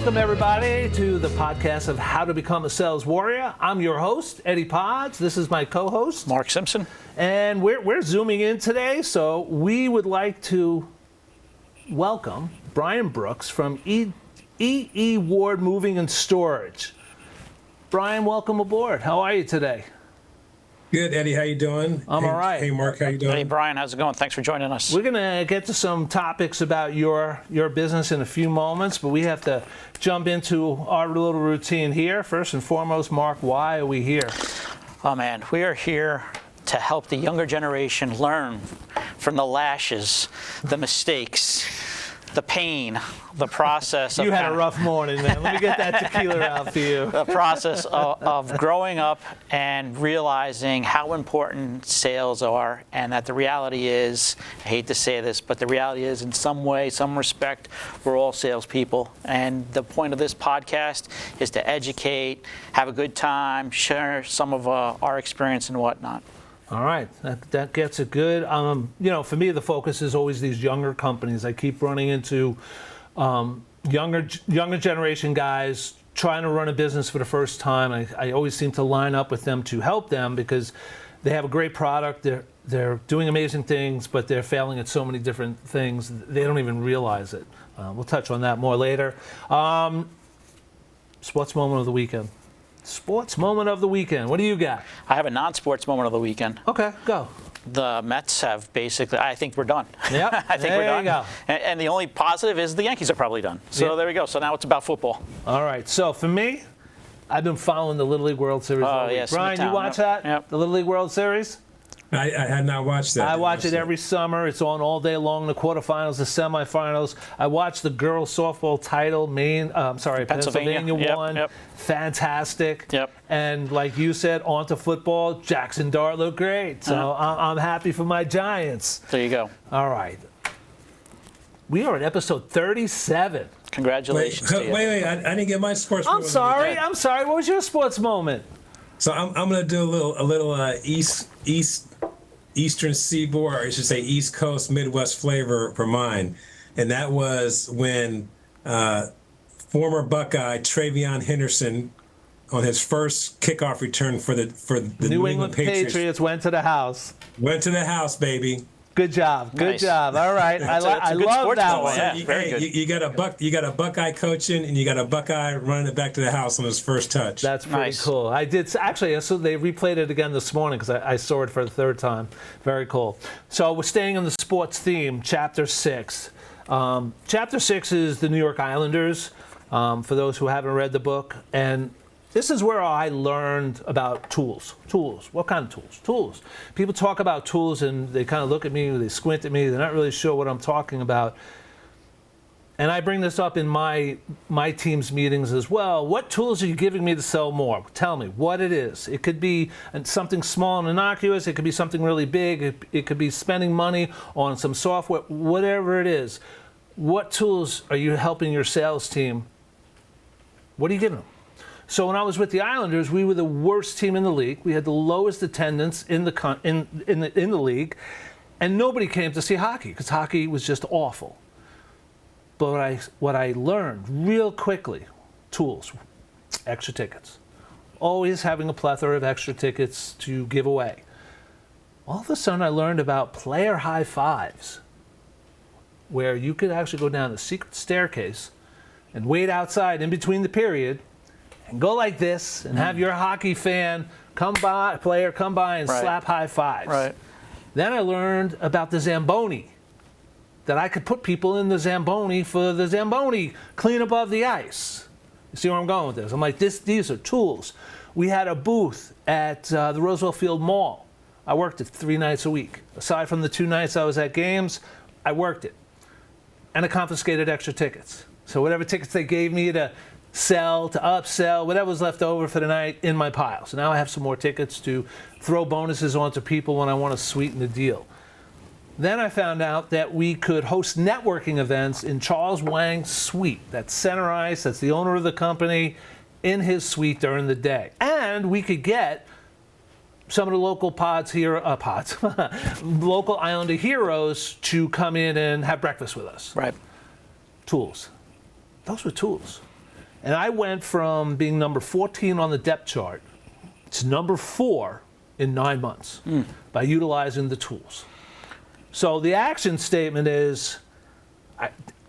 Welcome, everybody, to the podcast of How to Become a Sales Warrior. I'm your host, Eddie Pods. This is my co-host, Mark Simson. And we're zooming in today, so we would like to welcome Brian Brooks from E.E. Ward Moving and Storage. Brian, welcome aboard. How are you today? Good, Eddie. How you doing? I'm all right. Hey, Mark. How you doing? Hey, Brian. How's it going? Thanks for joining us. We're going to get to some topics about your business in a few moments, but we have to jump into our little routine here. First and foremost, Mark, why are we here? Oh, man. We are here to help the younger generation learn from the lashes, the mistakes, the pain, the process. You had a rough morning, man. Let me get that tequila out for you. The process of growing up and realizing how important sales are, and that the reality is, I hate to say this, but the reality is, in some way, some respect, we're all salespeople. And the point of this podcast is to educate, have a good time, share some of our experience and whatnot. All right, that gets it good. For me, the focus is always these younger companies. I keep running into younger generation guys trying to run a business for the first time. I always seem to line up with them to help them because they have a great product. They're doing amazing things, but they're failing at so many different things. They don't even realize it. We'll touch on that more later. Sports moment of the weekend. Sports moment of the weekend. What do you got? I have a non-sports moment of the weekend. Okay, go. The Mets have basically, I think we're done. Yep, I think we're done. There you go. And the only positive is the Yankees are probably done. So There we go. So now it's about football. All right. So for me, I've been following the Little League World Series all week. Yes, Brian, you watch that? Yep. The Little League World Series? I had not watched that. I watch it every summer. It's on all day long, the quarterfinals, the semifinals. I watched the girls softball title. Pennsylvania won. Yep. Fantastic. Yep. And like you said, on to football. Jackson Dart looked great. So I'm happy for my Giants. There you go. All right. We are at episode 37. Congratulations to you. Wait. I didn't get my sports I'm moment. sorry. What was your sports moment? So I'm going to do a little Eastern Seaboard, or I should say East Coast Midwest flavor for mine, and that was when former Buckeye Travion Henderson, on his first kickoff return for the New England Patriots went to the house. Went to the house, baby. Good job. Good Nice. job. All right. I love that one. Yeah, very good. You got a Buckeye coaching, and you got a Buckeye running it back to the house on his first touch. That's pretty Nice. cool. I did actually. So they replayed it again this morning because I saw it for the third time. Very cool. So we're staying in the sports theme. Chapter 6. Chapter 6 is the New York Islanders. For those who haven't read the book, and this is where I learned about tools. Tools. What kind of tools? Tools. People talk about tools and they kind of look at me, they squint at me, they're not really sure what I'm talking about. And I bring this up in my team's meetings as well. What tools are you giving me to sell more? Tell me what it is. It could be something small and innocuous. It could be something really big. It could be spending money on some software, whatever it is. What tools are you helping your sales team? What are you giving them? So when I was with the Islanders, we were the worst team in the league. We had the lowest attendance in the league, and nobody came to see hockey because hockey was just awful. But what I learned real quickly, tools, extra tickets, always having a plethora of extra tickets to give away. All of a sudden, I learned about player high fives, where you could actually go down the secret staircase and wait outside in between the period and go like this and have your hockey fan player come by and slap high fives. Right. Then I learned about the Zamboni, that I could put people in the Zamboni for the Zamboni clean above the ice. You see where I'm going with this? I'm like, these are tools. We had a booth at the Roosevelt Field Mall. I worked it 3 nights a week. Aside from the 2 nights I was at games, I worked it. And I confiscated extra tickets. So whatever tickets they gave me to sell, to upsell, whatever was left over for the night, in my pile. So now I have some more tickets to throw bonuses onto people when I want to sweeten the deal. Then I found out that we could host networking events in Charles Wang's suite. That's Center Ice, that's the owner of the company, in his suite during the day. And we could get some of the local local Islander heroes to come in and have breakfast with us. Right. Tools. Those were tools. And I went from being number 14 on the depth chart to number 4 in 9 months by utilizing the tools. So the action statement is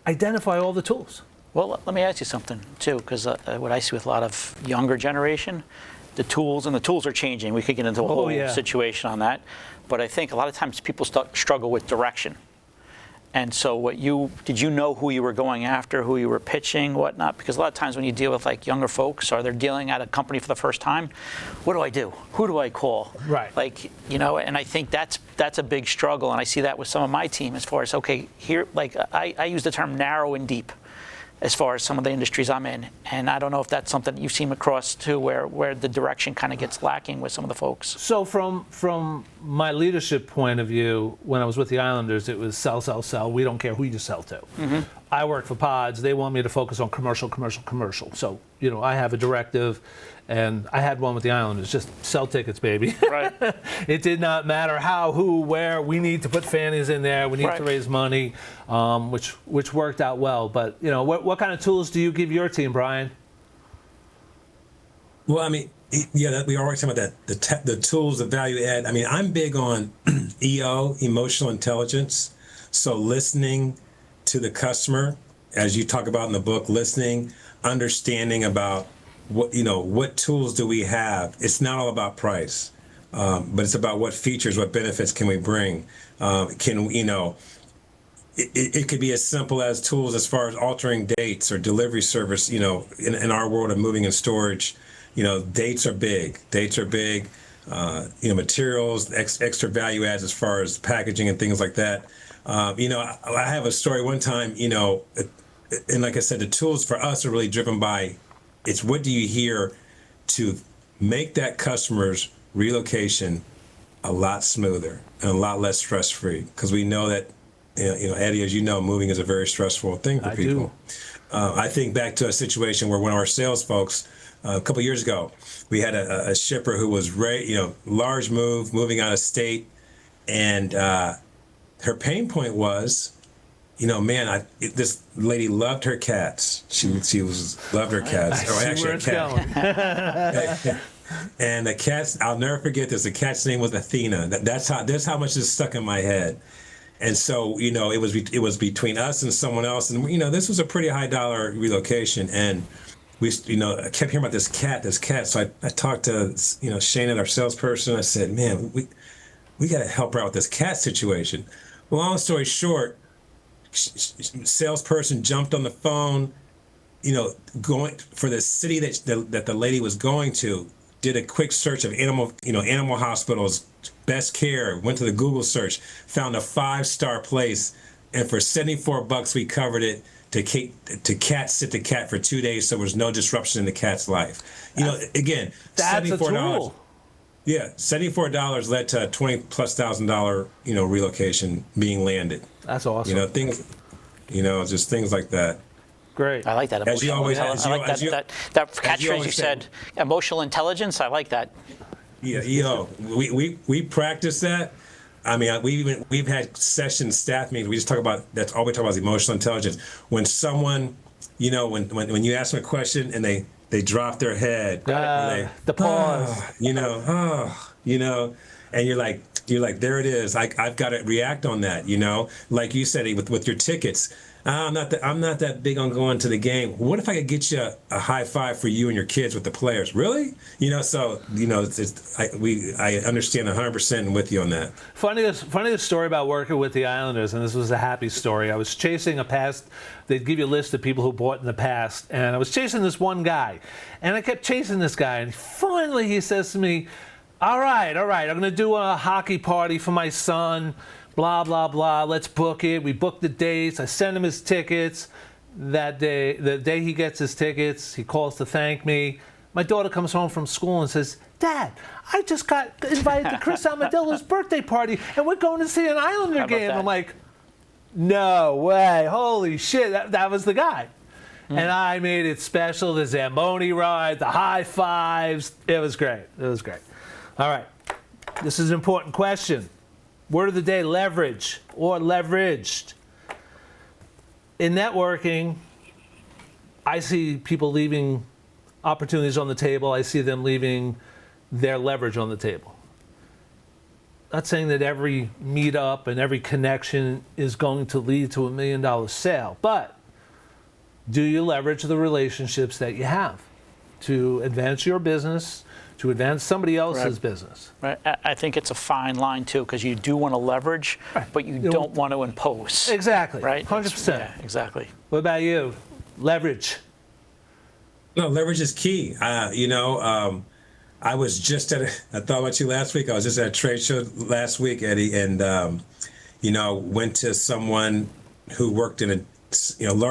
identify all the tools. Well, let me ask you something too, because what I see with a lot of younger generation, the tools are changing. We could get into a whole situation on that, but I think a lot of times people struggle with direction. And so did you know who you were going after, who you were pitching, whatnot? Because a lot of times when you deal with like younger folks or they're dealing at a company for the first time, what do I do? Who do I call? Right. Like, and I think that's a big struggle. And I see that with some of my team as far as, okay, here, like I use the term narrow and deep as far as some of the industries I'm in. And I don't know if that's something you've seen across too, where the direction kind of gets lacking with some of the folks. So from my leadership point of view, when I was with the Islanders, it was sell, sell, sell. We don't care who you sell to. Mm-hmm. I work for Pods. They want me to focus on commercial. So, I have a directive, and I had one with the Islanders, just sell tickets, baby. Right. It did not matter how, who, where. We need to put fannies in there. We need to raise money, which worked out well. But, what kind of tools do you give your team, Brian? Well, I mean, we always talk about that, the tools, the value add. I mean, I'm big on EO, emotional intelligence. So listening to the customer, as you talk about in the book, listening, understanding about what tools do we have. It's not all about price, but it's about what features, what benefits can we bring. It could be as simple as tools as far as altering dates or delivery service. In our world of moving and storage, dates are big. Materials, extra value adds as far as packaging and things like that. I have a story one time, and like I said, the tools for us are really driven by, it's what do you hear to make that customer's relocation a lot smoother and a lot less stress-free. Because we know that, Eddie, as you know, moving is a very stressful thing for people. I think back to a situation where one of our sales folks, a couple of years ago, we had a shipper who was large move, moving out of state, and her pain point was, this lady loved her cats. She loved her cats. I see where it's going. And the cat's, I'll never forget this. The cat's name was Athena. That's how much is stuck in my head. And so, it was between us and someone else, and this was a pretty high dollar relocation, and we, I kept hearing about this cat. So I talked to, Shane, our salesperson. I said, man, we got to help her out with this cat situation. Well, long story short, salesperson jumped on the phone, going for the city that the lady was going to, did a quick search of animal hospitals, best care, went to the Google search, found a 5-star place, and for $74 we covered it to sit the cat for 2 days, so there was no disruption in the cat's life. Again, that's $74. A tool. Yeah, $74 led to a $20,000+ relocation being landed. That's awesome. Just things like that. Great. I like that. As you always, I like that catchphrase you said. Emotional intelligence. I like that. Yeah, we practice that. I mean, we've had sessions, staff meetings. We just talk about, that's all we talk about is emotional intelligence. When someone, when you ask them a question and they drop their head, the pause, and you're like, there it is. I've got to react on that, like you said, with your tickets. I'm not that big on going to the game. What if I could get you a high five for you and your kids with the players? Really? I understand 100% with you on that. Funniest story about working with the Islanders, and this was a happy story. I was chasing a past. They'd give you a list of people who bought in the past, and I was chasing this one guy, and I kept chasing this guy, and finally he says to me, all right, I'm going to do a hockey party for my son. Blah, blah, blah, let's book it. We booked the dates. I send him his tickets. That day, the day he gets his tickets, he calls to thank me. My daughter comes home from school and says, Dad, I just got invited to Chris Almadilla's birthday party, and we're going to see an Islander game. I'm like, no way. Holy shit, that was the guy. And I made it special. The Zamboni ride, the high fives. It was great. All right. This is an important question. Word of the day, leverage or leveraged. In networking, I see people leaving opportunities on the table. I see them leaving their leverage on the table. Not saying that every meetup and every connection is going to lead to $1 million sale, but do you leverage the relationships that you have to advance your business, to advance somebody else's business? Right. I think it's a fine line too, because you do want to leverage, but you don't want to impose. Exactly. Right. 100%. Yeah, exactly. What about you? Leverage. No, leverage is key. I was just I thought about you last week. I was just at a trade show last week, Eddie, and, went to someone who worked in a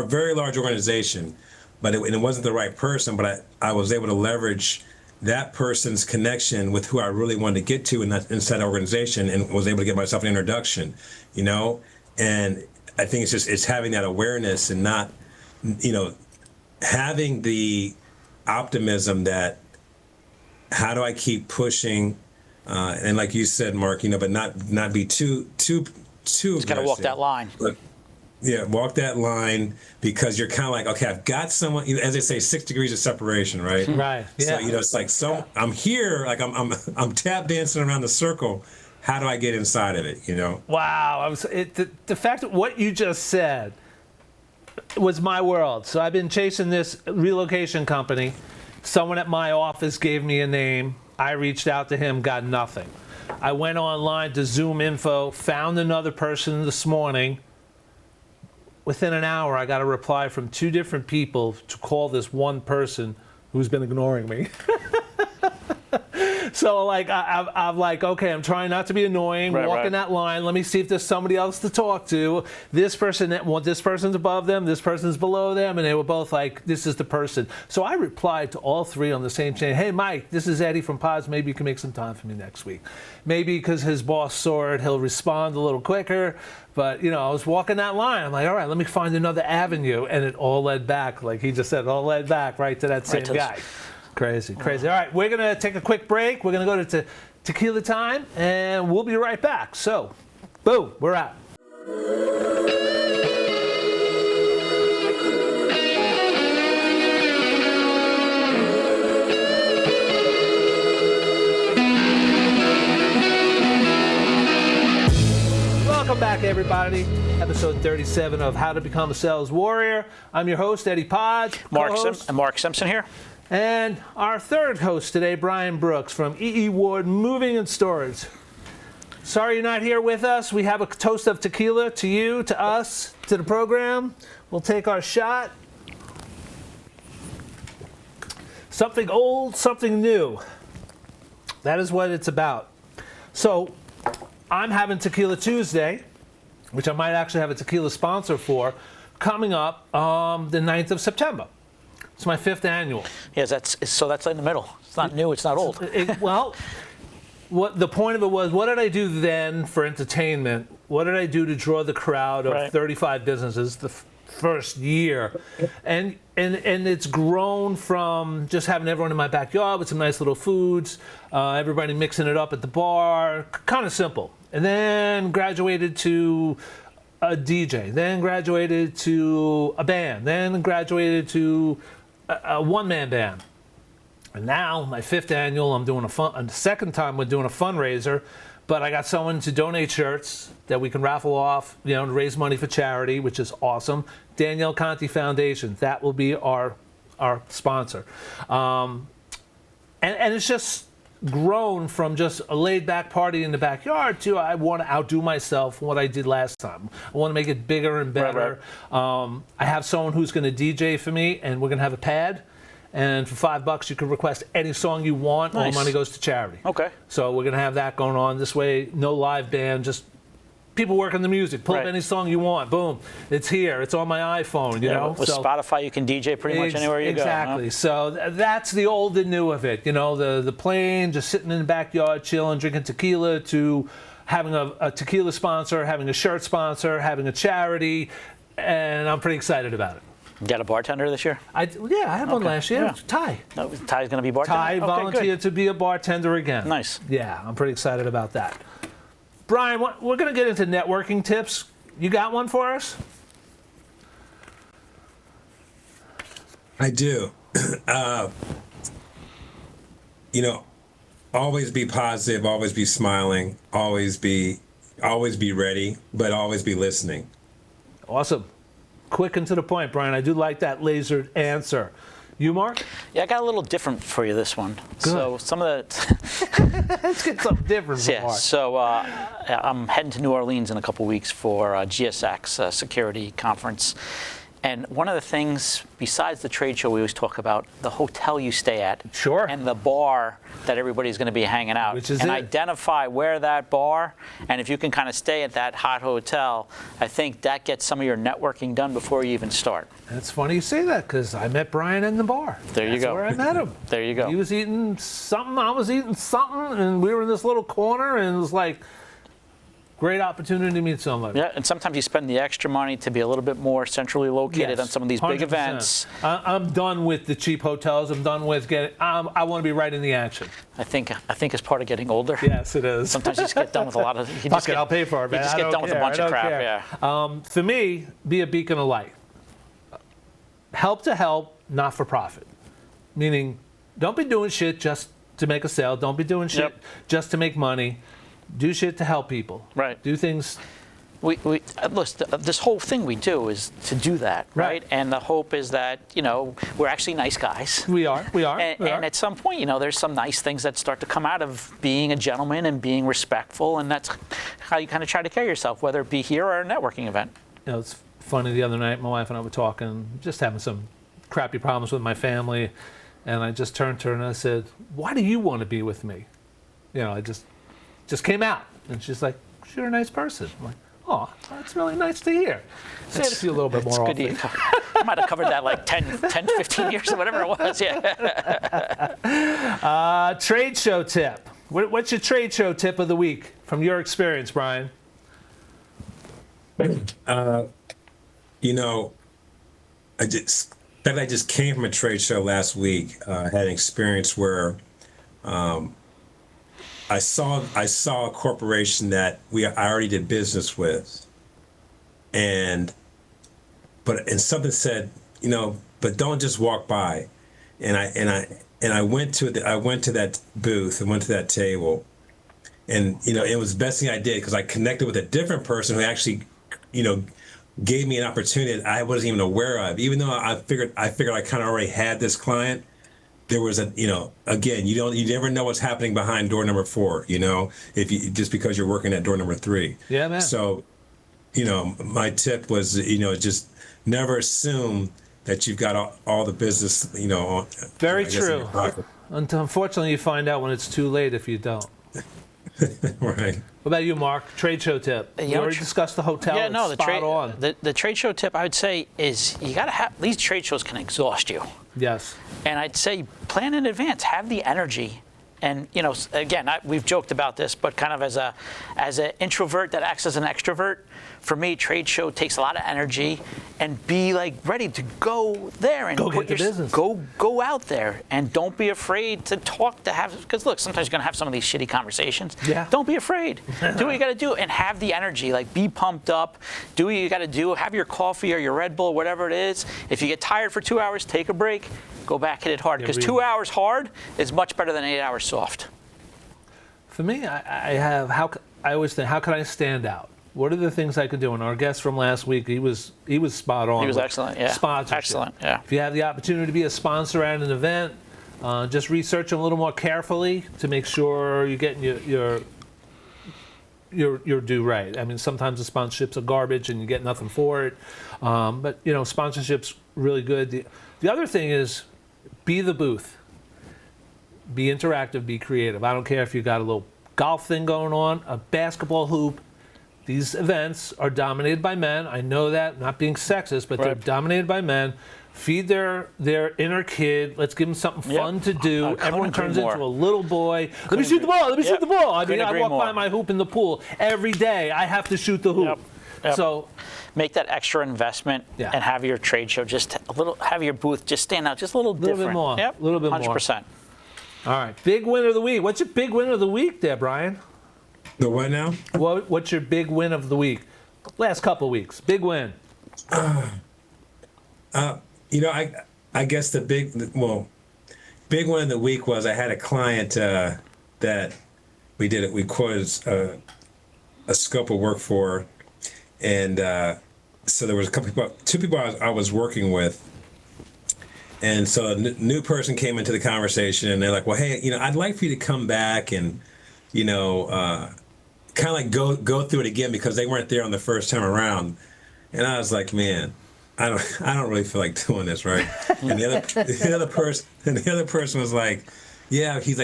very large organization, but it wasn't the right person, but I was able to leverage that person's connection with who I really wanted to get to inside the organization, and was able to get myself an introduction, and I think it's having that awareness and not, having the optimism that how do I keep pushing, and like you said, Mark, but not be too Just got to walk that line. But, yeah, walk that line, because you're kind of like, okay, I've got someone, as they say, 6 degrees of separation, right? Right. Yeah. So it's like, so I'm here, like I'm tap dancing around the circle. How do I get inside of it? Wow. The fact that what you just said was my world. So I've been chasing this relocation company. Someone at my office gave me a name. I reached out to him, got nothing. I went online to Zoom Info, found another person this morning. Within an hour, I got a reply from 2 different people to call this one person who's been ignoring me. So, I'm like, okay, I'm trying not to be annoying, walking that line. Let me see if there's somebody else to talk to. This person's above them, this person's below them, and they were both like, this is the person. So I replied to all 3 on the same chain. Hey, Mike, this is Eddie from Pods. Maybe you can make some time for me next week. Maybe because his boss saw it, he'll respond a little quicker. But, I was walking that line. I'm like, all right, let me find another avenue. And it all led back, like he just said, it all led back right to that same guy. Crazy. All right, we're going to take a quick break. We're going to go to tequila time, and we'll be right back. So, boom, we're out. Welcome back, everybody. Episode 37 of How to Become a Sales Warrior. I'm your host, Eddie Pods. Mark Simpson here. And our third host today, Brian Brooks from E.E. Ward Moving and Storage. Sorry you're not here with us. We have a toast of tequila to you, to us, to the program. We'll take our shot. Something old, something new. That is what it's about. So, I'm having Tequila Tuesday, which I might actually have a tequila sponsor for, coming up the 9th of September. It's my 5th annual. Yes, that's in the middle. It's not new, it's not old. What the point of it was, what did I do then for entertainment? What did I do to draw the crowd of 35 businesses the first year? And it's grown from just having everyone in my backyard with some nice little foods, everybody mixing it up at the bar, kind of simple. And then graduated to a DJ, then graduated to a band, then graduated to a one-man band. And now, my 5th annual, I'm doing the second time we're doing a fundraiser, but I got someone to donate shirts that we can raffle off, to raise money for charity, which is awesome. Danielle Conti Foundation, that will be our sponsor. And it's just grown from just a laid-back party in the backyard to I want to outdo myself what I did last time. I want to make it bigger and better. I have someone who's going to DJ for me, and we're going to have a pad. And for $5, you can request any song you want. Nice. All the money goes to charity. Okay. So we're going to have that going on. This way, no live band, just people working the music. Pull up any song you want. Boom. It's here. It's on my iPhone, you know. With Spotify, you can DJ pretty much anywhere you go. Exactly. Huh? So that's the old and new of it. The plain, just sitting in the backyard, chilling, drinking tequila, to having a tequila sponsor, having a shirt sponsor, having a charity, and I'm pretty excited about it. You got a bartender this year? I had one last year. Yeah. Ty. No, Ty's going to be bartender? Ty volunteered to be a bartender again. Nice. Yeah, I'm pretty excited about that. Brian, we're going to get into networking tips. You got one for us? I do. You know, always be positive, always be smiling, always be ready, but always be listening. Awesome. Quick and to the point, Brian. I do like that lasered answer. You, Mark? Yeah, I got a little different for you this one. Good. So some of the Let's get something different from yeah. Mark. So I'm heading to New Orleans in a couple weeks for GSX security conference. And one of the things, besides the trade show, we always talk about the hotel you stay at. Sure. And the bar that everybody's going to be hanging out. Which is and it. Identify where that bar, and if you can kind of stay at that hot hotel, I think that gets some of your networking done before you even start. It's funny you say that because I met Brian in the bar. There you That's go. where I met him. There you go. He was eating something, I was eating something, and we were in this little corner, and it was like, great opportunity to meet somebody. Yeah, and sometimes you spend the extra money to be a little bit more centrally located Yes, on some of these big 100%. events. I'm done with the cheap hotels. I'm done with getting. I want to be right in the action. I think it's part of getting older. Yes, it is. Sometimes you just get done with a lot of. Fuck it, I'll pay for it, man. You just I get don't done with a care. bunch I of don't crap. care. Yeah. For me, be a beacon of light. Help to help, not for profit. Meaning, don't be doing shit just to make a sale. Don't be doing shit just to make money. Do shit to help people. Right. Do things. Look, this whole thing we do is to do that, right? And the hope is that, we're actually nice guys. We are. And at some point, there's some nice things that start to come out of being a gentleman and being respectful, and that's how you kind of try to carry yourself, whether it be here or a networking event. It's funny, the other night, my wife and I were talking, just having some crappy problems with my family, and I just turned to her and I said, why do you want to be with me? It just came out. And she's like, you're a nice person. I'm like, oh, that's really nice to hear. Say it to you a little bit more often. I might have covered that like 10, 15 years or whatever it was, yeah. Trade show tip. What's your trade show tip of the week from your experience, Brian? I just came from a trade show last week. I had an experience where I saw a corporation that I already did business with, and something said, but don't just walk by, and I went to that booth and went to that table, and it was the best thing I did because I connected with a different person who actually gave me an opportunity that I wasn't even aware of. Even though I figured I kind of already had this client, there was again, you never know what's happening behind door number 4, if you just because you're working at door number 3. Yeah, man. So, my tip was, just never assume that you've got all the business, Very true. Unfortunately, you find out when it's too late if you don't. Right. What about you, Mark? Trade show tip. We already discussed the hotel. Yeah, no, the trade show tip I would say is you got to have, these trade shows can exhaust you. Yes. And I'd say plan in advance, have the energy. And, again, we've joked about this, but kind of as an introvert that acts as an extrovert, for me, trade show takes a lot of energy, and be like ready to go there and get the business. Go out there, and don't be afraid to talk, because look, sometimes you're gonna have some of these shitty conversations. Yeah. Don't be afraid. Do what you gotta do, and have the energy. Like, be pumped up. Do what you gotta do. Have your coffee or your Red Bull, whatever it is. If you get tired for 2 hours, take a break. Go back, hit it hard, because 2 hours hard is much better than 8 hours soft. For me, I always think, how can I stand out? What are the things I could do? And our guest from last week, he was spot on. He was excellent, yeah. Sponsorship. Excellent, yeah. If you have the opportunity to be a sponsor at an event, just research them a little more carefully to make sure you're getting your due right. I mean, sometimes the sponsorships are garbage and you get nothing for it. But sponsorship's really good. The other thing is, be the booth. Be interactive, be creative. I don't care if you got a little golf thing going on, a basketball hoop. These events are dominated by men. I know that, not being sexist, but they're dominated by men. Feed their inner kid. Let's give them something fun to do. Everyone turns into a little boy. Let me shoot the ball. Let me shoot the ball. I mean, I walk by my hoop in the pool every day. I have to shoot the hoop. Yep. So make that extra investment and have your trade show have your booth just stand out just a little different. A little bit more. Yep. A little bit 100%. All right. Big win of the week. What's your big win of the week there, Brian? The what now? What's your big win of the week? Last couple of weeks. Big win. I I guess the big one of the week was I had a client that we quoted a scope of work for, and so there was two people I was working with, and so a new person came into the conversation, and they're like, well, hey, I'd like for you to come back and kind of like go through it again because they weren't there on the first time around, and I was like, man, I don't really feel like doing this, right? And the other person was like, yeah, he was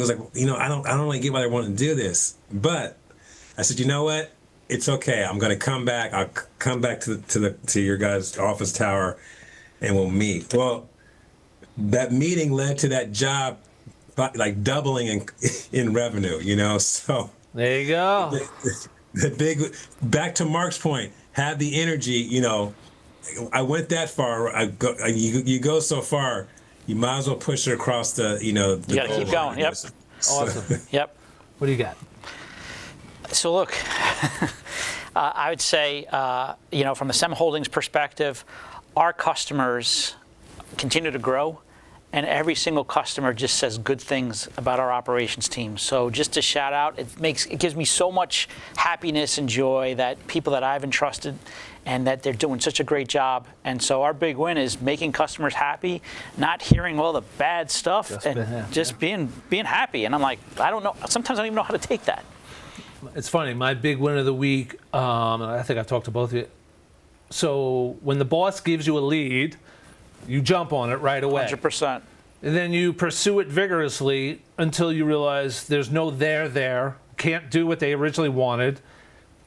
like, I don't really get why they want to do this, but I said, you know what? It's okay. I'm going to come back. I'll come back to your guys' office tower, and we'll meet. Well, that meeting led to that job like doubling in revenue. So there you go. The big, back to Mark's point, have the energy. I went that far. You go so far, you might as well push it across the. You got to keep going. Yep. Awesome. Yep. What do you got? So look, I would say, from the SEM Holdings perspective, our customers continue to grow, and every single customer just says good things about our operations team. So just to shout out, it gives me so much happiness and joy that people that I've entrusted and that they're doing such a great job. And so our big win is making customers happy, not hearing all the bad stuff, just being happy. And I'm like, I don't know. Sometimes I don't even know how to take that. It's funny. My big win of the week, I think I've talked to both of you. So when the boss gives you a lead, you jump on it right away. 100%. And then you pursue it vigorously until you realize there's no there, can't do what they originally wanted.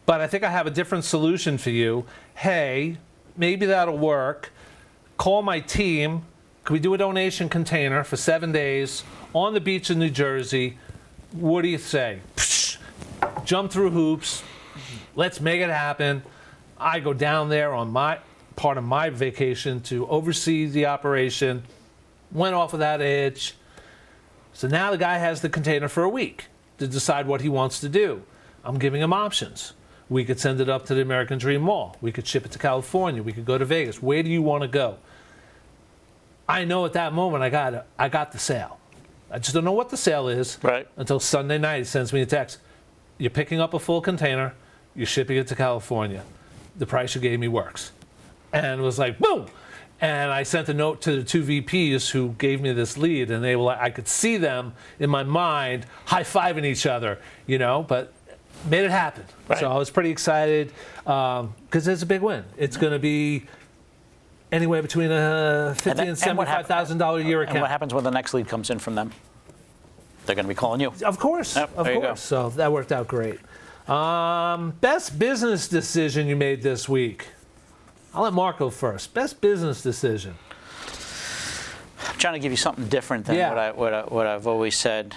But I think I have a different solution for you. Hey, maybe that'll work. Call my team. Can we do a donation container for 7 days on the beach in New Jersey? What do you say? Jump through hoops. Let's make it happen. I go down there on my part of my vacation to oversee the operation. Went off without a hitch. So now the guy has the container for a week to decide what he wants to do. I'm giving him options. We could send it up to the American Dream Mall. We could ship it to California. We could go to Vegas. Where do you want to go? I know at that moment I got the sale. I just don't know what the sale is until Sunday night. He sends me a text. You're picking up a full container. You're shipping it to California. The price you gave me works. And it was like, boom. And I sent a note to the two VPs who gave me this lead, and I could see them in my mind high-fiving each other, but made it happen. Right. So I was pretty excited because it's a big win. It's going to be anywhere between a $50,000 and $75,000 a year account. And what happens when the next lead comes in from them? They're going to be calling you. Of course. Yep, of course. So that worked out great. Best business decision you made this week? I'll let Mark go first. Best business decision. I'm trying to give you something different than what I've always said.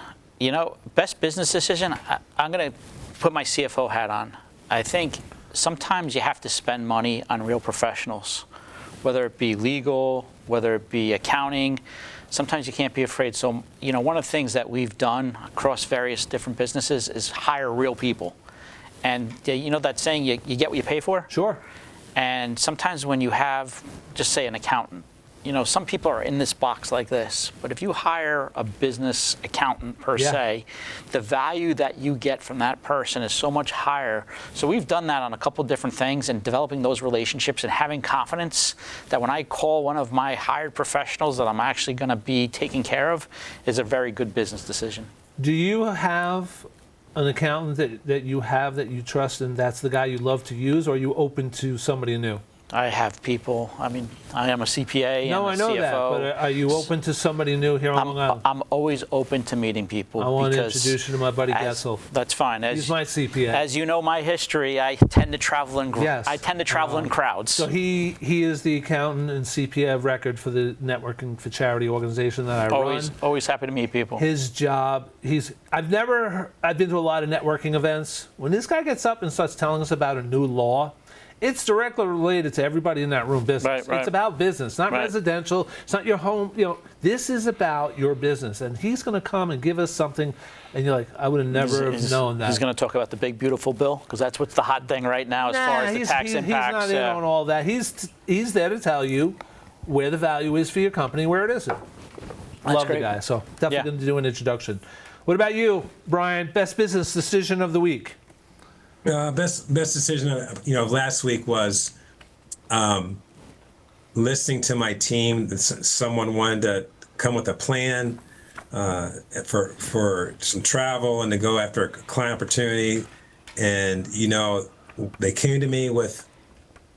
Best business decision, I'm going to put my CFO hat on. I think sometimes you have to spend money on real professionals, whether it be legal, whether it be accounting. Sometimes you can't be afraid. So, one of the things that we've done across various different businesses is hire real people. And that saying, you get what you pay for? Sure. And sometimes when you have, just say, an accountant, some people are in this box like this, but if you hire a business accountant per se, the value that you get from that person is so much higher. So we've done that on a couple different things, and developing those relationships and having confidence that when I call one of my hired professionals that I'm actually going to be taking care of is a very good business decision. Do you have an accountant that you trust and that's the guy you love to use, or are you open to somebody new? I have people. I mean, I am a CPA. No, I know CFO. that. But are you open to somebody new here on Long Island? I'm always open to meeting people. I want to introduce you to my buddy Gessel. That's fine. He's my CPA. As you know my history, I tend to travel in in crowds. So he is the accountant and CPA of record for the Networking for Charity organization that I run. Always happy to meet people. His job, I've been to a lot of networking events. When this guy gets up and starts telling us about a new law, it's directly related to everybody in that room business. Right. It's about business, not residential. It's not your home. This is about your business. And he's going to come and give us something, and you're like, I would have never known that. He's going to talk about the big, beautiful bill, because that's what's the hot thing right now as far as the tax impacts. He's not in on all that. He's there to tell you where the value is for your company, where it isn't. Love great. the guy, so definitely Yeah. going to do an introduction. What about you, Brian? Best business decision of the week? Best decision, last week was listening to my team. Someone wanted to come with a plan for some travel and to go after a client opportunity, and they came to me with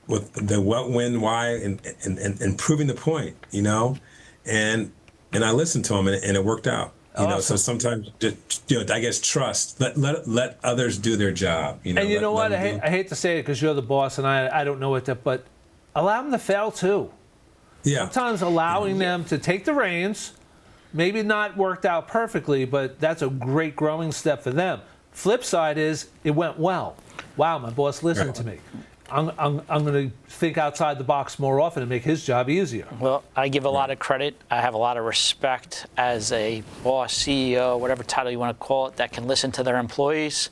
the what, when, why, and proving the point, and I listened to them, and it worked out. So sometimes, I guess trust. Let others do their job. And you know what? I hate to say it because you're the boss, and I don't know what that, but allow them to fail too. Yeah. Sometimes allowing them to take the reins, maybe not worked out perfectly, but that's a great growing step for them. Flip side is it went well. Wow, my boss listened to me. I'm going to think outside the box more often and make his job easier. Well, I give a lot of credit. I have a lot of respect as a boss, CEO, whatever title you want to call it, that can listen to their employees,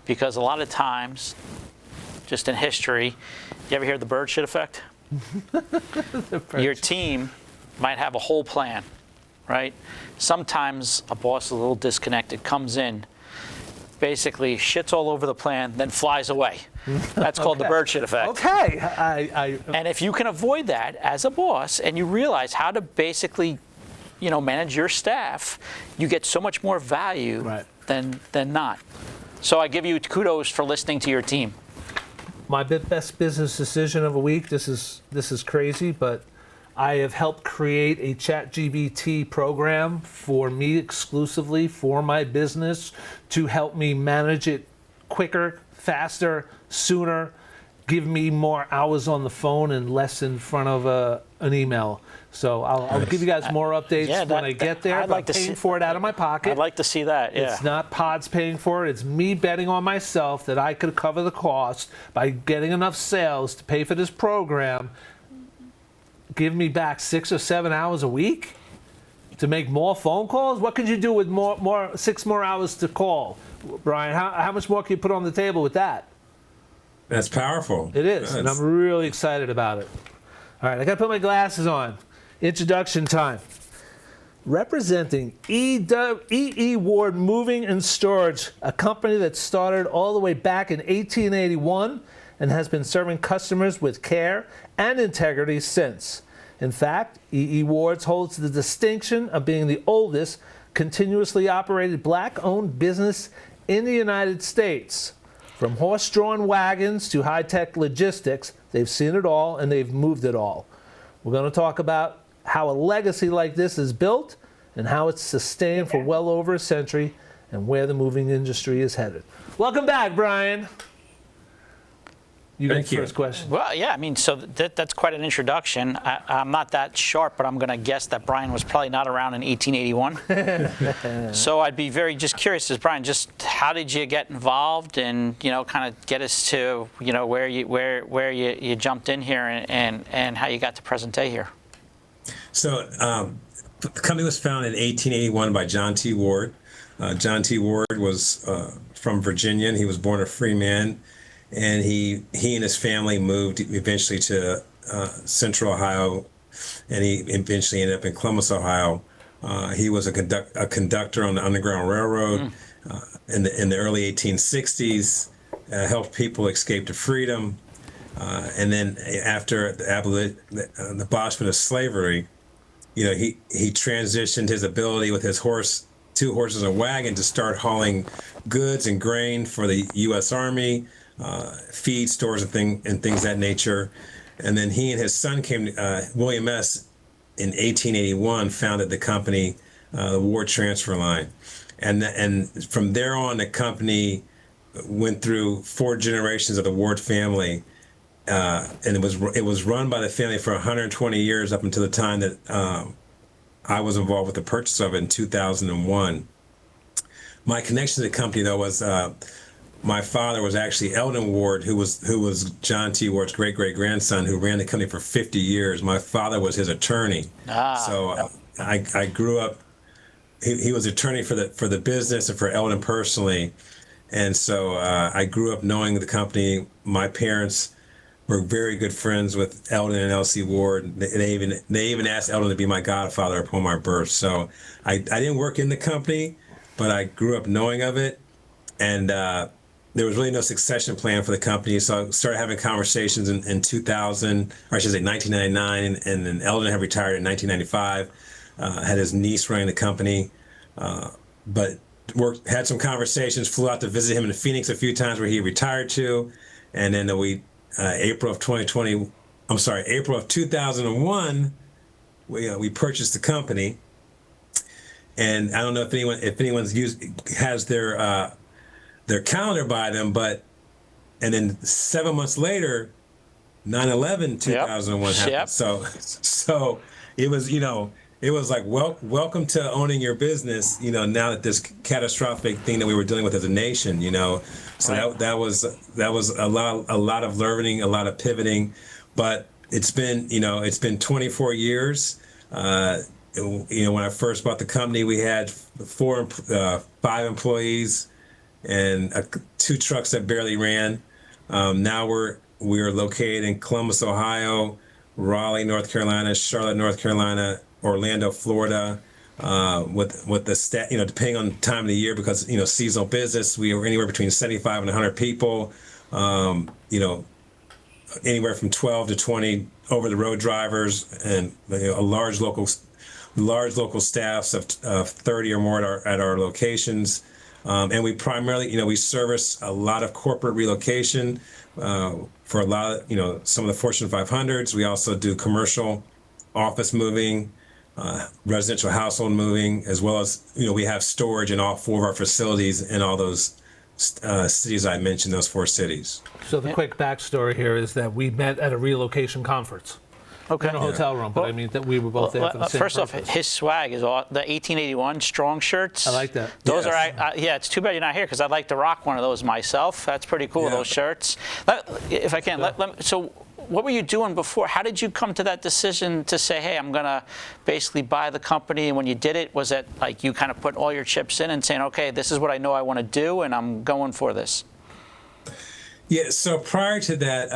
because a lot of times, just in history, you ever hear the bird shit effect? Your team might have a whole plan, right? Sometimes a boss is a little disconnected, comes in, basically shits all over the plan, then flies away. That's called the bird shit effect. Okay. And if you can avoid that as a boss, and you realize how to basically, manage your staff, you get so much more value than not. So I give you kudos for listening to your team. My best business decision of a week. This is crazy, but I have helped create a ChatGPT program for me exclusively for my business to help me manage it quicker, faster, sooner, give me more hours on the phone and less in front of an email. So I'll give you guys more updates when I get there. I'd like to paying see, for it out of my pocket. I'd like to see that. Yeah. It's not Pods paying for it. It's me betting on myself that I could cover the cost by getting enough sales to pay for this program. Give me back 6 or 7 hours a week to make more phone calls. What could you do with 6 more hours to call, Brian? How much more can you put on the table with that? That's powerful. It is, and I'm really excited about it. All right, I got to put my glasses on. Introduction time. Representing E.E. Ward Moving and Storage, a company that started all the way back in 1881 and has been serving customers with care and integrity since. In fact, E.E. Ward's holds the distinction of being the oldest continuously operated black-owned business in the United States. From horse-drawn wagons to high-tech logistics, they've seen it all and they've moved it all. We're going to talk about how a legacy like this is built and how it's sustained for well over a century and where the moving industry is headed. Welcome back, Brian. You got the first question. Well, yeah, so that's quite an introduction. I'm not that sharp, but I'm going to guess that Brian was probably not around in 1881. So I'd be very just curious, Brian, just how did you get involved and, kind of get us to, where you jumped in here and how you got to present day here? So the company was founded in 1881 by John T. Ward. John T. Ward was from Virginia, and he was born a free man. And he and his family moved eventually to Central Ohio, and he eventually ended up in Columbus, Ohio. He was a conductor on the Underground Railroad in the early 1860s, helped people escape to freedom. And then after the abolishment of slavery, he transitioned his ability with his two horses and a wagon to start hauling goods and grain for the U.S. Army, feed stores and things of that nature. And then he and his son William S. in 1881 founded the company, the Ward Transfer Line. And from there on, the company went through 4 generations of the Ward family. And it was run by the family for 120 years up until the time that I was involved with the purchase of it in 2001. My connection to the company, though, was my father was actually Eldon Ward, who was John T. Ward's great-great-grandson, who ran the company for 50 years. My father was his attorney. So I grew up. He was attorney for the business and for Eldon personally, and so I grew up knowing the company. My parents we're very good friends with Eldon and Elsie Ward. They even asked Eldon to be my godfather upon my birth. So I didn't work in the company, but I grew up knowing of it, and there was really no succession plan for the company. So I started having conversations in 2000, or I should say 1999, and then Eldon had retired in 1995. Had his niece running the company, but had some conversations, flew out to visit him in Phoenix a few times where he retired to, and then April of 2001, we purchased the company. And I don't know if anyone's has their calendar by them, and then 7 months later, 9/11/2001 happened. Yep. So it was, it was like, welcome to owning your business, now that this catastrophic thing that we were dealing with as a nation, So Right. that was a lot of learning, a lot of pivoting, but it's been 24 years. When I first bought the company, we had 5 employees and 2 trucks that barely ran. Now we are located in Columbus, Ohio, Raleigh, North Carolina, Charlotte, North Carolina, Orlando, Florida. With the stat, depending on the time of the year, because seasonal business, we were anywhere between 75 and 100 people. Anywhere from 12 to 20 over the road drivers, and a large local staffs of 30 or more at our locations. And we primarily, we service a lot of corporate relocation for a lot of, some of the Fortune 500s. We also do commercial office moving, residential household moving, as well as, we have storage in all 4 of our facilities in all those cities I mentioned, those 4 cities. So the quick backstory here is that we met at a relocation conference. Okay. In a hotel room, but I mean that we were both there for the same First purpose. off, his swag is all the 1881 strong shirts. I like that. Those Yes. are, it's too bad you're not here because I'd like to rock one of those myself. That's pretty cool, Yeah. those shirts. If I can, so what were you doing before? How did you come to that decision to say, hey, I'm going to basically buy the company? And when you did it, was it like you kind of put all your chips in and saying, okay, this is what I know I want to do and I'm going for this? Yeah, so prior to that,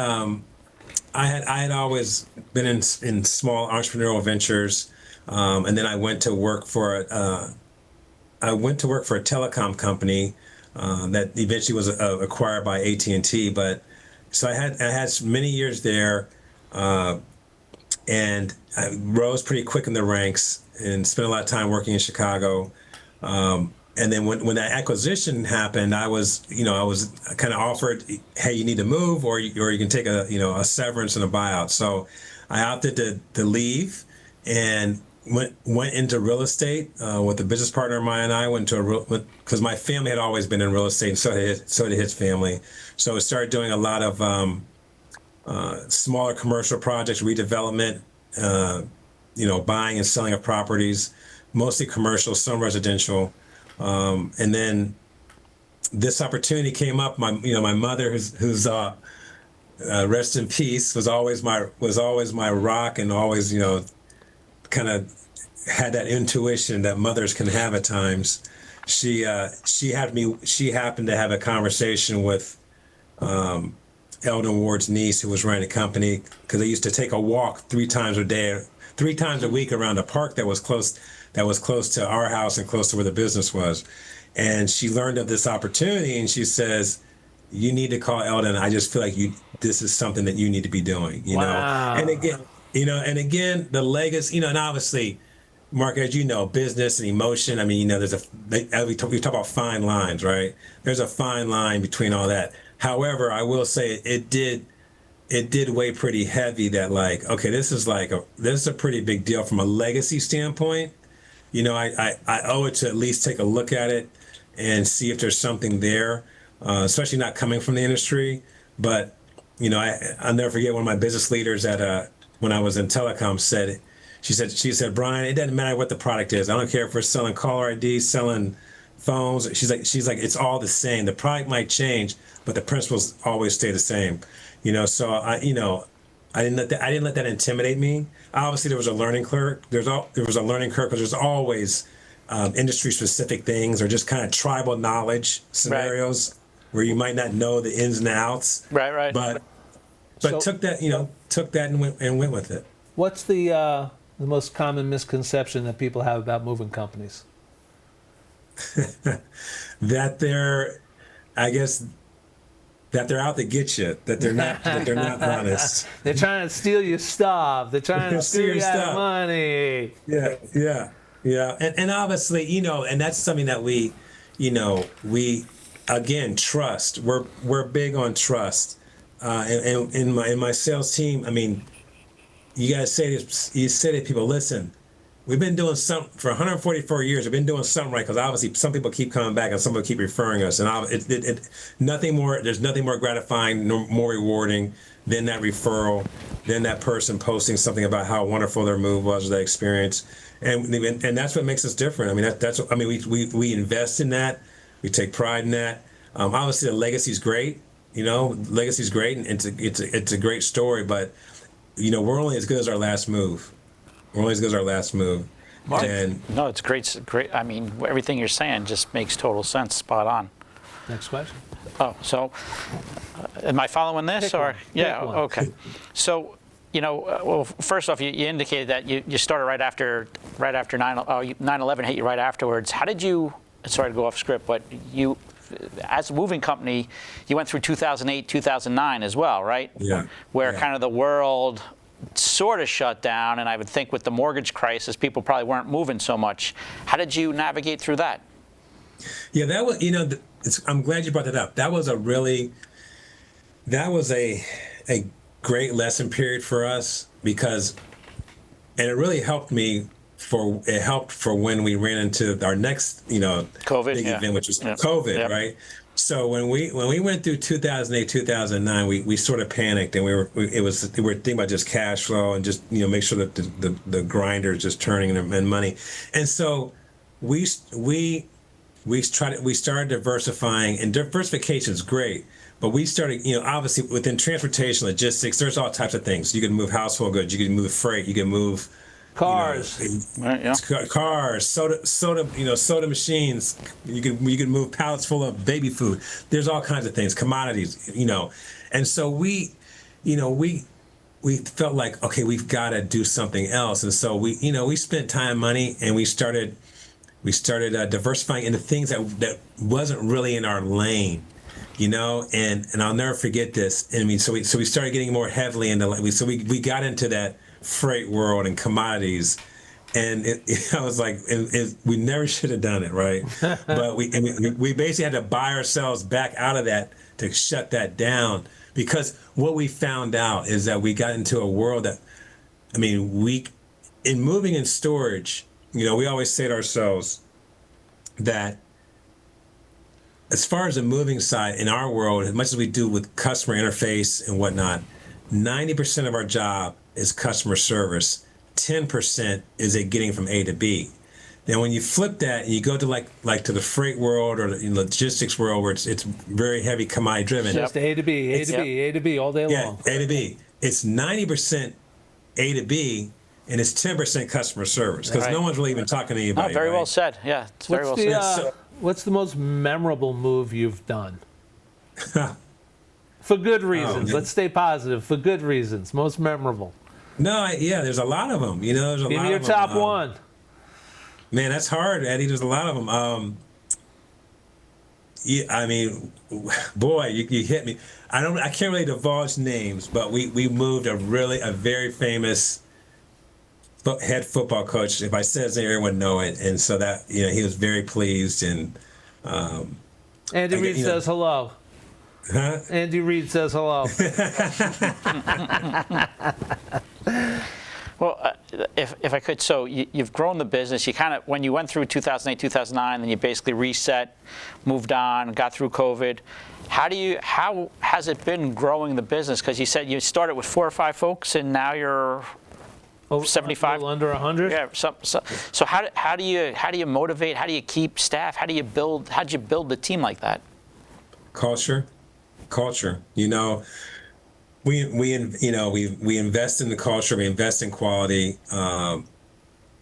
I had always been in small entrepreneurial ventures, and then I went to work for a telecom company that eventually was acquired by AT&T. But so I had many years there, and I rose pretty quick in the ranks and spent a lot of time working in Chicago. And then when that acquisition happened, I was kind of offered, hey, you need to move, or you can take a severance and a buyout. So I opted to leave and went into real estate with a business partner of mine. And I went because my family had always been in real estate, and so did his family. So I started doing a lot of smaller commercial projects, redevelopment, buying and selling of properties, mostly commercial, some residential. And then this opportunity came up. My mother, who's rest in peace, was always my rock, and always kind of had that intuition that mothers can have at times. She happened to have a conversation with Eldon Ward's niece, who was running the company, because they used to take a walk 3 times a week around a park that was close to our house and close to where the business was. And she learned of this opportunity, and she says, you need to call Eldon. I just feel like this is something that you need to be doing, Wow. And again, the legacy, and obviously, Mark, as you know, business and emotion, I mean, we talk about fine lines, right? There's a fine line between all that. However, I will say it did weigh pretty heavy that, like, okay, this is a pretty big deal from a legacy standpoint. I owe it to at least take a look at it and see if there's something there, especially not coming from the industry. But, I'll never forget one of my business leaders when I was in telecom she said, Brian, it doesn't matter what the product is. I don't care if we're selling caller ID, selling phones. She's like, it's all the same. The product might change, but the principles always stay the same. So I didn't let that intimidate me. Obviously, there was a learning curve. There was a learning curve because there's always industry-specific things or just kind of tribal knowledge scenarios where you might not know the ins and outs. Right. but took that and went with it. What's the most common misconception that people have about moving companies? That they're out to get you, that they're not honest. They're trying to steal your stuff. They're trying to steal your money. Yeah. And obviously, and that's something that we again, trust. We're big on trust. And in my sales team, I mean, you guys say to people, listen, we've been doing something for 144 years. We've been doing something right, because obviously some people keep coming back and some people keep referring us. And nothing more. There's nothing more gratifying, more rewarding than that referral, than that person posting something about how wonderful their move was, or their experience. And that's what makes us different. I mean, we invest in that. We take pride in that. Obviously, the legacy's great. Legacy's great, and it's a great story. But we're only as good as our last move. Mark, no, it's great. I mean, everything you're saying just makes total sense. Spot on. Next question. Oh, so am I following this? Pick or one. Yeah, Pick one. Okay. So, well, first off, you indicated that you started right after 9/11 hit you right afterwards. How did you? Sorry to go off script, but you, as a moving company, you went through 2008, 2009 as well, right? Yeah. Where kind of the world sort of shut down, and I would think with the mortgage crisis, people probably weren't moving so much. How did you navigate through that? Yeah, that was, I'm glad you brought that up. That was a great lesson period for us, and it really helped me for when we ran into our next, COVID, big event, which was Yep. COVID, Yep. right? So when we went through 2008, 2009, we sort of panicked, and we were thinking about just cash flow and just make sure that the grinder is just turning and money, and so we started diversifying, and diversification is great, but we started obviously within transportation, logistics, there's all types of things. You can move household goods, you can move freight, you can move Cars. Right, yeah. Cars, soda machines. You can move pallets full of baby food. There's all kinds of things, commodities, and so we felt like, okay, we've got to do something else, and so we spent time, money, and we started diversifying into things that wasn't really in our lane. And I'll never forget this. I mean, so we started getting more heavily into, we got into that freight world and commodities, and I was like, we never should have done it, right? But we basically had to buy ourselves back out of that to shut that down, because what we found out is that we got into a world that, in moving and storage, we always say to ourselves that as far as the moving side in our world, as much as we do with customer interface and whatnot, 90% of our job is customer service. 10% is getting from A to B. Now, when you flip that and you go to like to the freight world or the logistics world, where it's very heavy commodity driven. Just A to B, A to B all day long. A to B. It's 90% A to B, and it's 10% customer service, because no one's really even talking to anybody. Very well said. Yeah, it's very well said. What's the most memorable move you've done? For good reasons. Let's stay positive. For good reasons. Most memorable. No, there's a lot of them. There's a lot of them. Give me your top one. Man, that's hard, Eddie. There's a lot of them. Boy, you hit me. I can't really divulge names, but we moved a very famous head football coach. If I said his name, everyone would know it, and so that he was very pleased. And Andy Reid says hello. Huh? Andy Reid says hello. Well, if I could, so you've grown the business. You kind of, when you went through 2008, 2009, then you basically reset, moved on, got through COVID. How has it been growing the business? Because you said you started with 4 or 5 folks, and now you're 75, a little under 100. Yeah. So how do you motivate? How do you keep staff? How did you build the team like that? Culture. We invest in the culture. We invest in quality, and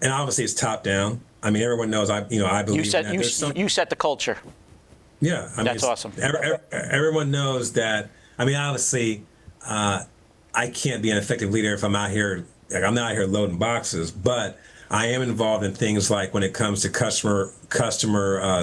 obviously it's top down. I mean, everyone knows. I believe you set the culture. Yeah, that's awesome. Everyone knows that. I mean, obviously, I can't be an effective leader if I'm out here, like I'm not out here loading boxes, but I am involved in things like when it comes to customer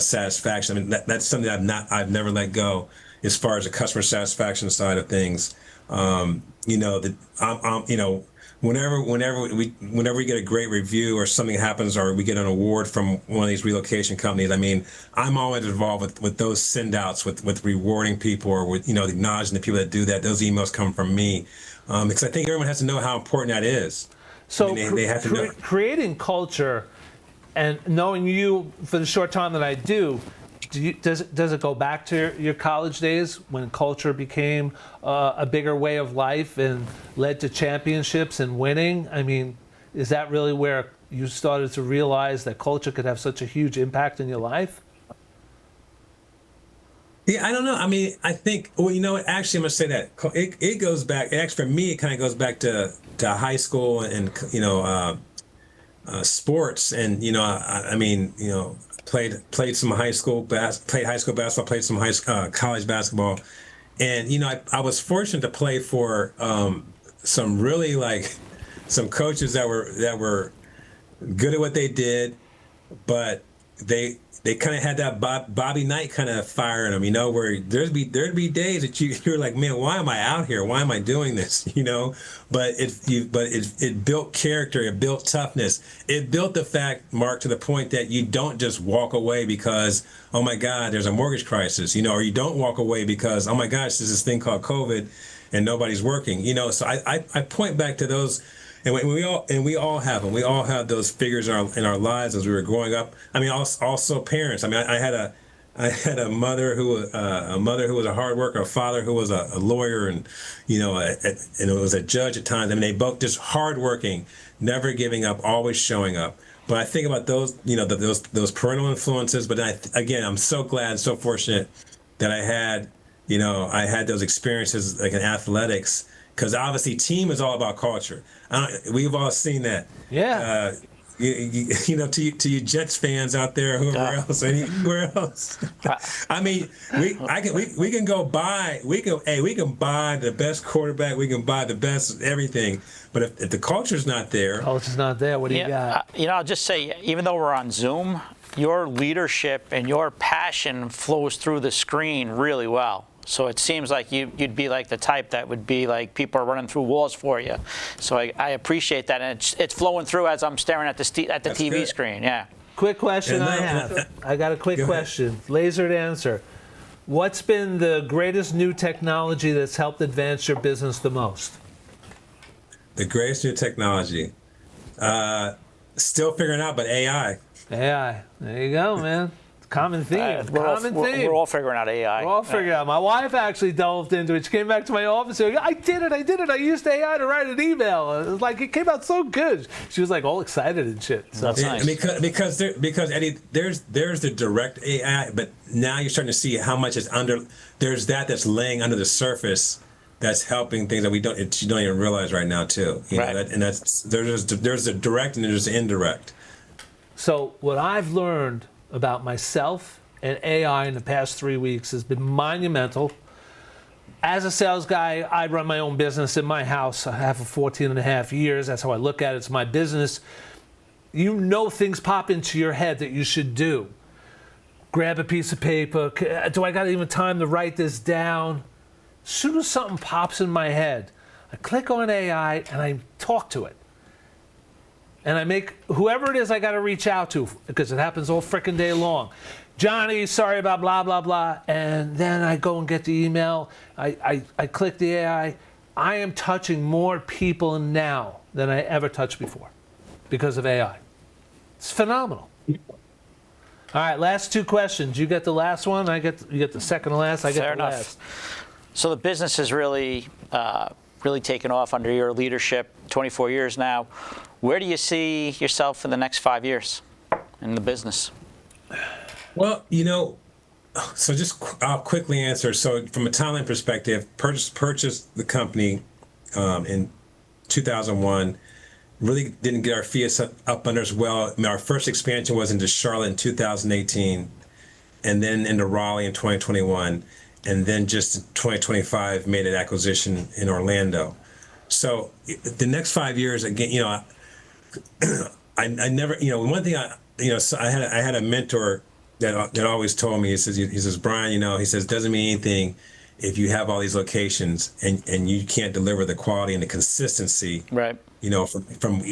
satisfaction. I mean, that's something I've never let go as far as the customer satisfaction side of things. You know, that you know, whenever we get a great review or something happens or we get an award from one of these relocation companies, I mean, I'm always involved with those send outs, with rewarding people or with, you know, acknowledging the people that do that. Those emails come from me, because I think everyone has to know how important that is. So I mean, they have to know. Creating culture and knowing you for the short time that I do, does it go back to your college days when culture became a bigger way of life and led to championships and winning? I mean, is that really where you started to realize that culture could have such a huge impact in your life? Yeah, I don't know. I mean, I think, well, you know what, actually, I'm going to say that. It goes back, actually, for me, it kind of goes back to high school and, you know, sports. And, you know, I mean, you know, played some high school basketball, played some college basketball. And, you know, I was fortunate to play for some really, like, some coaches that were good at what they did, but they kind of had that Bobby Knight kind of fire in them, you know, where there'd be days that you're like, man, why am I out here? Why am I doing this? You know, but it built character, it built toughness, it built the fact, Mark, to the point that you don't just walk away because, oh my God, there's a mortgage crisis, you know, or you don't walk away because, oh my gosh, there's this thing called COVID and nobody's working, you know. So I point back to those. And we all have them. We all have those figures in our lives as we were growing up. I mean, also parents. I mean, I had a mother who was a hard worker, a father who was a lawyer, and you know, and it was a judge at times. I mean, they both just hardworking, never giving up, always showing up. But I think about those, you know, those parental influences. But again, I'm so glad and so fortunate that I had those experiences like in athletics. Because obviously, team is all about culture. We've all seen that. Yeah. You know, to you Jets fans out there, whoever else, anywhere else. I mean, we can buy the best quarterback, we can buy the best everything. But if the culture's not there, what do you got? You know, I'll just say, even though we're on Zoom, your leadership and your passion flows through the screen really well. So it seems like you'd be like the type that would be like people are running through walls for you. So I appreciate that, and it's flowing through as I'm staring at the TV good. screen. Yeah. Quick question I got a quick question. Lasered answer. What's been the greatest new technology that's helped advance your business the most? The greatest new technology. Still figuring out, but AI. AI. There you go, man. Common theme. We're all figuring out AI. We're all figuring out. My wife actually delved into it. She came back to my office and I did it. I used AI to write an email. It was like, it came out so good. She was like all excited and shit. So that's nice. Because Eddie, there's the direct AI, but now you're starting to see how much is there's that's laying under the surface that's helping things that you don't even realize right now too. You know, there's the direct and there's the indirect. So what I've learned about myself and AI in the past 3 weeks has been monumental. As a sales guy, I run my own business in my house. I have for 14 and a half years. That's how I look at it. It's my business. You know, things pop into your head that you should do. Grab a piece of paper. Do I got even time to write this down? As soon as something pops in my head, I click on AI and I talk to it. And I make whoever it is I got to reach out to, because it happens all frickin' day long. Johnny, sorry about blah, blah, blah. And then I go and get the email. I click the AI. I am touching more people now than I ever touched before because of AI. It's phenomenal. All right, last two questions. You get the last one. You get the second to last. I get Fair the enough. last. So the business has really taken off under your leadership, 24 years now. Where do you see yourself in the next 5 years in the business? Well, you know, so I'll quickly answer. So from a timeline perspective, purchased the company in 2001. Really didn't get our feet up under us well. I mean, our first expansion was into Charlotte in 2018, and then into Raleigh in 2021, and then just in 2025 made an acquisition in Orlando. So the next 5 years, again, I never, one thing so I had a mentor that always told me, he says, Brian, he says, doesn't mean anything if you have all these locations and you can't deliver the quality and the consistency, Right. From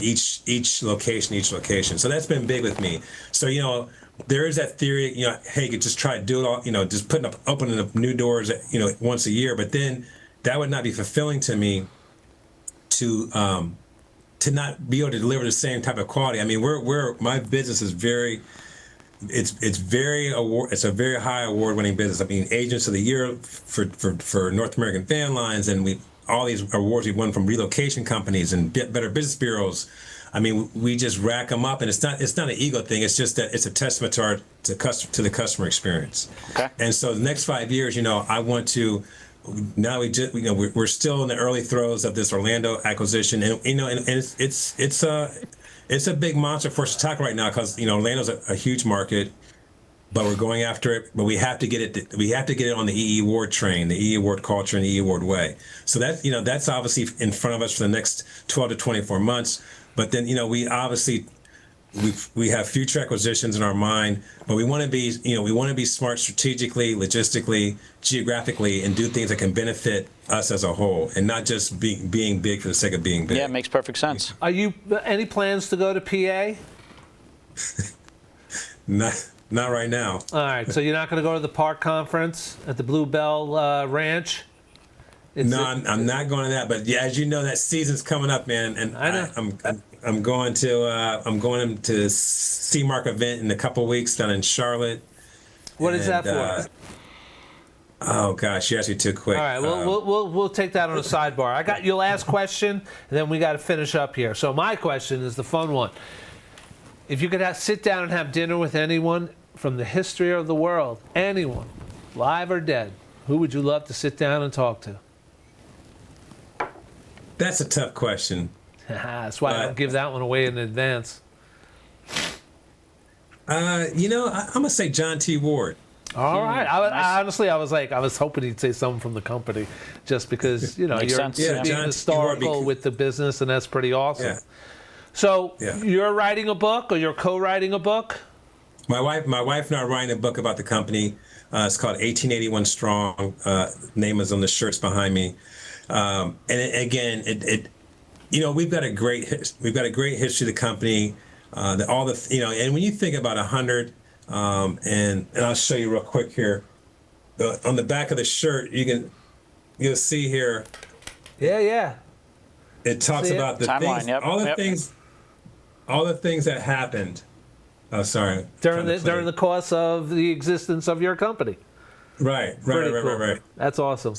each location. So that's been big with me. So, there is that theory, hey, you just try to do it all, just opening up new doors, once a year, but then that would not be fulfilling to me to not be able to deliver the same type of quality. I mean, my business is it's a very high award-winning business. I mean, Agents of the Year for North American Fan Lines, and all these awards we won from relocation companies and Better Business Bureaus. I mean, we just rack them up, and it's not an ego thing. It's just that it's a testament to the customer experience. Okay. And so the next 5 years, I want to. Now we're still in the early throes of this Orlando acquisition, and it's a big monster for us to talk right now because Orlando's a huge market, but we're going after it. But we have to get it. We have to get it on the EE Award train, the EE Award culture, and the EE Award way. So that's obviously in front of us for the next 12 to 24 months. But then we obviously we have future acquisitions in our mind, but we want to be smart strategically, logistically, geographically, and do things that can benefit us as a whole, and not just being big for the sake of being big. Yeah, it makes perfect sense. Are you any plans to go to PA? Not right now. All right, so you're not going to go to the park conference at the Bluebell Ranch? I'm not going to that. But yeah, as you know, that season's coming up, man, and I know. I'm going to C-Mark event in a couple of weeks down in Charlotte. What is that for? Oh gosh, you asked me too quick. All right, we'll take that on a sidebar. I got your last question, and then we got to finish up here. So my question is the fun one. If you could sit down and have dinner with anyone from the history of the world, anyone, live or dead, who would you love to sit down and talk to? That's a tough question. That's why I don't give that one away in advance. I'm gonna say John T. Ward. All right. I was hoping he'd say something from the company, just because you're being historical with the business, and that's pretty awesome. Yeah. So you're writing a book, or you're co-writing a book? My wife and I are writing a book about the company. It's called 1881 Strong. Name is on the shirts behind me. And we've got a great history of the company. And when you think about 100, and I'll show you real quick here. On the back of the shirt, you'll see here. Yeah. It talks about the timeline, things, all the things that happened. Oh, sorry. During the course of the existence of your company. Right. That's awesome.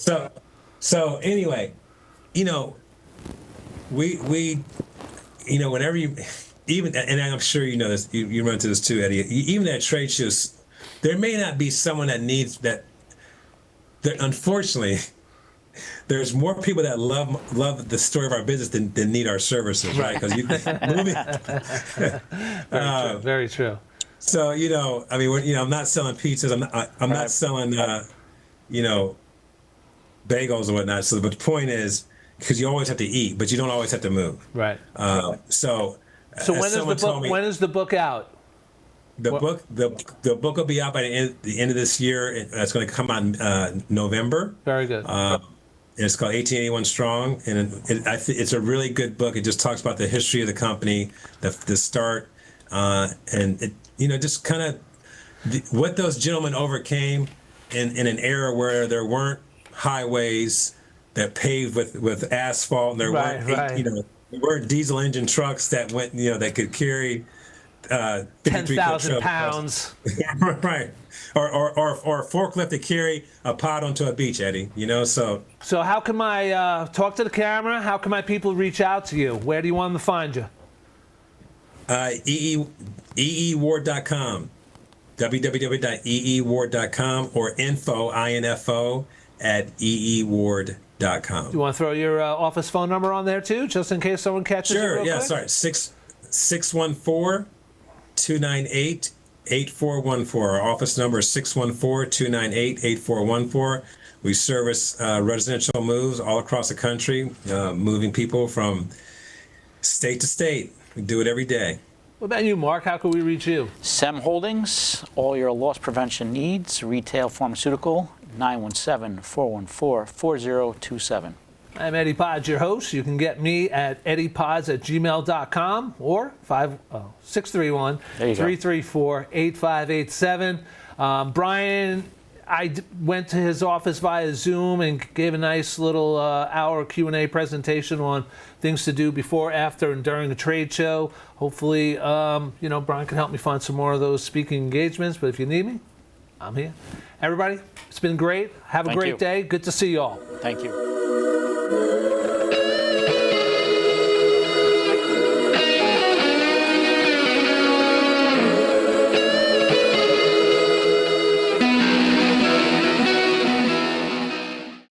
So anyway, we whenever you, even, and I'm sure you know this, you run into this too, Eddie, even at trade shows, there may not be someone that needs that unfortunately, there's more people that love the story of our business than need our services, right? Because very true. So I'm not selling pizzas. I'm not selling bagels or whatnot. So, but the point is, because you always have to eat, but you don't always have to move. Right. So when is the book out? The book will be out by the end of this year. It's going to come out November. Very good. It's called 1881 Strong, and it's a really good book. It just talks about the history of the company, the start, and just kind of what those gentlemen overcame in an era where there weren't highways that paved with asphalt, and there weren't diesel engine trucks that went that could carry 10,000 pounds. Right. Or a forklift to carry a pod onto a beach, Eddie. So how can my talk to the camera? How can my people reach out to you? Where do you want them to find you? eeward.com, www.eeward.com, or info at eeward.com. Do you want to throw your office phone number on there too, just in case someone catches it? Sure. Yeah. Sorry. 614-298-8414. Our office number is 614-298-8414. We service residential moves all across the country, moving people from state to state. We do it every day. What about you, Mark? How can we reach you? SEM Holdings, all your loss prevention needs, retail pharmaceutical, 917-414-4027. I'm Eddie Pods, your host. You can get me at eddiepods@gmail.com or 631-334-8587. Brian, I went to his office via Zoom and gave a nice little hour Q&A presentation on things to do before, after, and during a trade show. Hopefully, Brian can help me find some more of those speaking engagements. But if you need me, I'm here. Everybody, it's been great. Have a great day. Good to see you all. Thank you.